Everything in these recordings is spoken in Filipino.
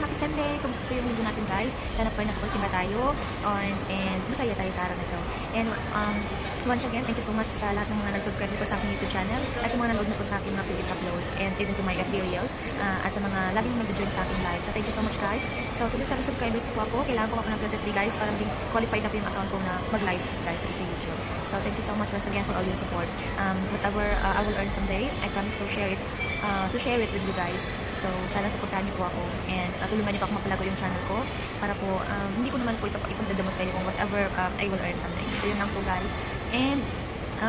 happy Sunday! Kumusta po yung mundo natin guys? Sana po ay nakapagsimba tayo and masaya tayo sa araw na ito. And once again, thank you so much sa lahat ng mga nag-subscribe po sa aking YouTube channel at sa mga nanood na po sa aking mga previous uploads and even to my FB Reels at sa mga laging nag-join sa aking live. So thank you so much guys. So to the 7 subscribers po ako, kailangan ko ng 23 guys para maging qualified na po yung account ko na mag-live guys sa YouTube. So thank you so much once again for all your support. Whatever I will earn someday, I promise to share it with you guys. So sana supportahan niyo po ako and tulungan niyo po ako mapalago yung channel ko para po hindi ko naman po ipagdadamot sa inyo kung whatever I will earn someday. So yun lang po guys. And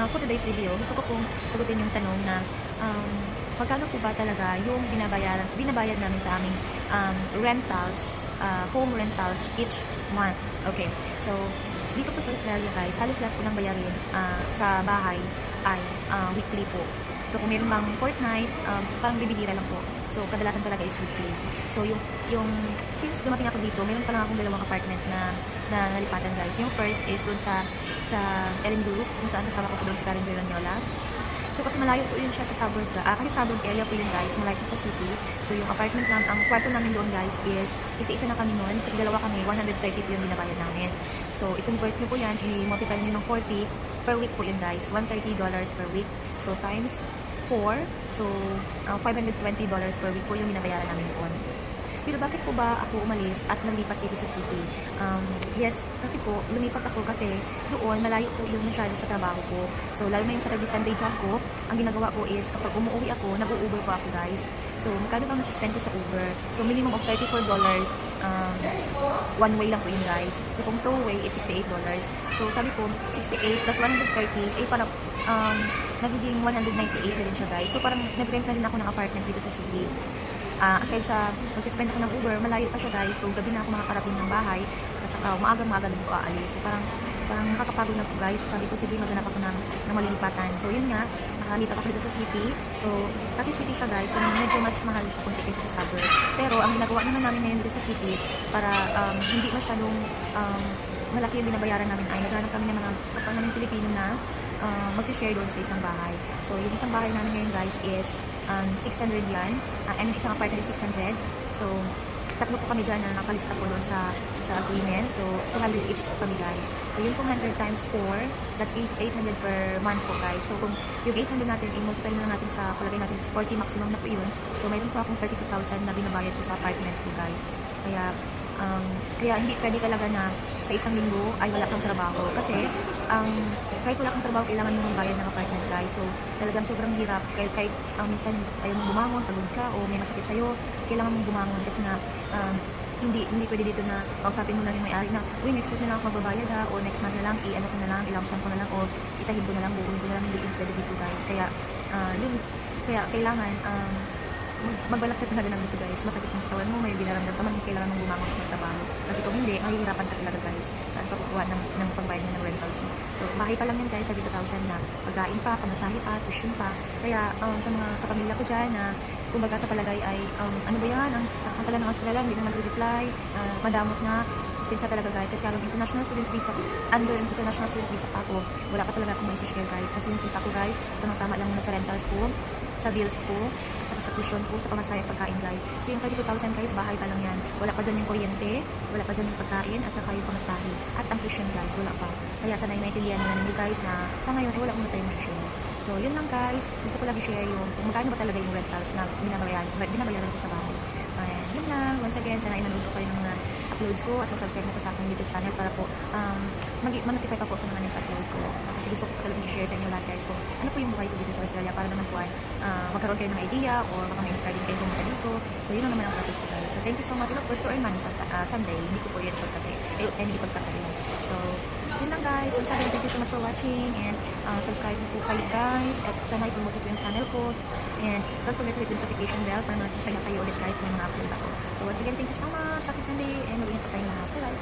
for today's video, gusto ko pong sagutin yung tanong na magkano po ba talaga yung binabayad namin sa aming rentals, home rentals each month. Okay, so dito po sa Australia guys, halos lahat po ng bayarin sa bahay ay weekly po. So kung meron bang fortnight, parang bibihira lang po. So kadalasan talaga is weekly. So since dumating ako dito, meron pa lang akong dalawang apartment na nalipatan guys. Yung first is doon sa Ellen Group, kung saan kasama ko po doon si Karen Joranyola. So kasi malayo po yun siya sa suburb kasi suburb area po yun guys, malayo sa city. So yung apartment ang kwarto namin doon guys is isa-isa na kami noon kasi dalawa kami, 130 po yung binabayad namin. So i-convert nyo po yan, i-multiply nyo ng 40 per week po yun guys, $130 per week. So times 4, so $520 per week po yung binabayaran namin doon. Pero bakit po ba ako umalis at nalipat dito sa city? Yes, kasi po, lumipat ako kasi doon, malayo po yung masyado sa trabaho ko. So, lalo na yung Saturday Sunday job ko, ang ginagawa ko is, kapag umuwi ako, nag-u-Uber po ako guys. So, magkano bang nasispend ko sa Uber? So, minimum of $34, one way lang po yun guys. So, kung two way is $68. So, sabi ko, 68 plus 130, ay parang nagiging 198 na din siya guys. So, parang nag-rent na din ako ng apartment dito sa city. Aside sa magsispend ako ng Uber, malayo pa siya guys. So, gabi na ako makakarating ng bahay. At saka, maaga-maaga din po aalis. So, parang nakakapagod na po guys. So, sabi ko, sige, maghanap ako ng malilipatan. So, yun nga, nakalipat ako dito sa city. So, kasi city siya guys. So, medyo mas mahal siya kunti kaysa sa suburb. Pero, ang ginagawa naman namin ngayon dito sa city, para hindi masyadong malaki yung binabayaran namin ay naghanap kami ng mga kapag namin Pilipino na magsishare doon sa isang bahay. So, yung isang bahay namin ngayon guys is 600 yan. And isang apartment is 600. So, tatlo po kami dyan na nakalista po doon sa agreement. So, 200 each po kami guys. So, yung 100 times 4, that's 800 per month po guys. So, kung yung 800 natin, i-multiply na natin sa, palagay natin 40 maximum na po yun. So, mayroon po akong 32,000 na binabayad po sa apartment po guys. Kaya hindi pwede talaga na sa isang linggo ay wala kang trabaho. Kasi, kahit wala kang trabaho, kailangan mo magbayad ng apartment guys. So, talagang sobrang hirap. Kahit minsan ayaw mong bumangon, pagod ka, o may masakit sa'yo, kailangan mong bumangon kasi nga, hindi pwede dito na kausapin mo na yung may-ari na, uy, next week na lang ako magbabayad o next month na lang, i-ano ko na lang, ilamsan ko na lang, o isahin ko na lang, buuin ko na lang, hindi yung pwede dito guys. Kaya kailangan, magbalak ka talaga ng dito guys. Masakit ang katawan mo, may binaramdam ka man, kailangan mong bumangon at magtrabaho. Kasi kung hindi, mahihirapan ka talaga guys. Saan ka kukuha ng pagbayad mo ng rentals mo. So, bahay pa lang yan guys, 32,000 na. Pagkain pa, pamasahe pa, tuition pa. Kaya, sa mga kapamilya ko dyan na, kumbaga sa palagay ay, ano ba yan, ang nakakantala ng Australia, hindi na nagre-reply, madamot na. Pasensya talaga guys, kasi karong international student visa, under international student visa pa ako, wala pa talaga akong may share guys. Kasi yung kita ko guys, tamang-tama lang muna sa rentals ko, sa bills ko, at saka sa tuition ko, sa pamasahe at pagkain guys. So yung 32,000 guys, bahay pa lang yan. Wala pa dyan yung kuryente, wala pa dyan yung pagkain, at saka yung pamasahe. At ang tuition guys, wala pa. Kaya sana maintindihan nyo guys na sa ngayon ay wala muna tayong may share. So yun lang guys, gusto ko lang i-share yung kung magkano ba talaga yung rentals na binabayaran ko sa bahay. Yun lang, once again, sana inanood ko kayo ng mga uploads ko at mag-subscribe na po sa aking YouTube channel para po ma-notify pa po sa mga next upload ko. Kasi gusto ko talagang i-share sa inyo lahat guys kung ano po yung buhay ko dito sa Australia para naman po ay magkaroon kayo ng idea or baka ma-inspire din kayo pumunta dito. So yun lang naman ang purpose ko guys. So thank you so much. And of course to earn money someday. Hindi ko po yun ipagkakali. So yun lang guys. Once again, thank you so much for watching and subscribe na po kayo guys at sana i-promote po yung channel ko and don't forget to hit the notification bell para ma-notify na kayo ulit guys kung may mga upload ako. So once again, thank you so much. Happy Sunday and mag-ingat po tayong lahat. Bye bye!